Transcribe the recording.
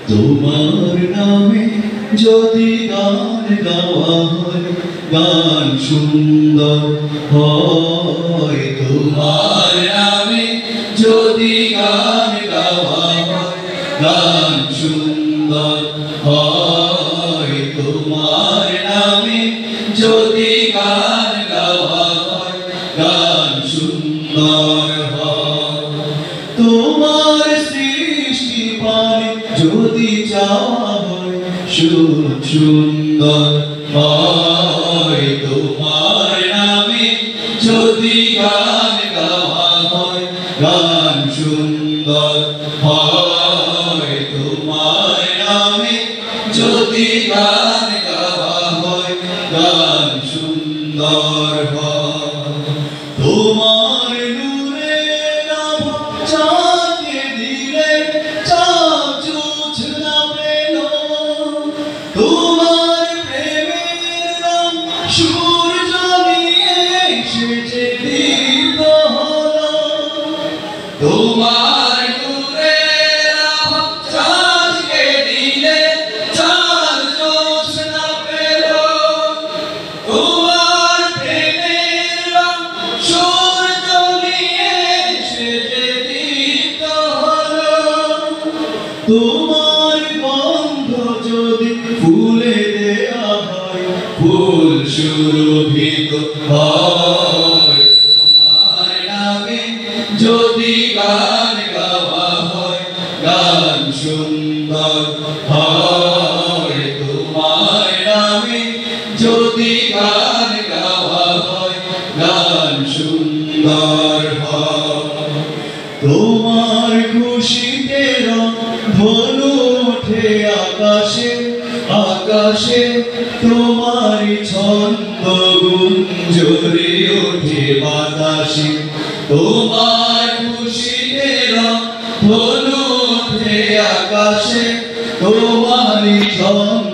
তোমার নামে যদি গান গাওয়া হয়, গান সুন্দর হয়। তোমার নামে যদি গান গাওয়া হয়, গান সুন্দর হয়। তোমার নামে যদি গান গাওয়া হয়, গান সুন্দর হয়। তোমার সৃষ্টি পানে যদি চাওয়া হয়, সুন্দর হয়। তোমার নামে যদি গান গাওয়া হয়, গান সুন্দর হয়। তোমার নামে যদি গান গাওয়া হয়, গান সুন্দর হয়। তোমার নূরের আভা চাঁদকে দিলে চাঁদ জোছনা পেল। তোমার প্রেমের রং সূর্য নিয়ে এসেছে দীপ্ত হলো। তোমার নূরের আভা চাঁদকে দিলে চাঁদ জোছনা পেল। তোমার প্রেমের রং সূর্য নিয়ে এসেছে দীপ্ত হলো। তোমার গন্ধ যদি ফুলে দেয়া হয়, ফুল সুরভিত হয়। তোমার নামে যদি গান গাওয়া হয়, গান সুন্দর হয়। তোমার নামে যদি গান গাওয়া হয়, গান সুন্দর হয়। তোমার খুশিতে রং ধনু ওঠে আকাশে, আকাশে তোমারি ছন্দ গুঞ্জরে ওঠে বাতাসে। তোমার খুশিতে রং ধনু ওঠে আকাশে, তোমারি ছন্দ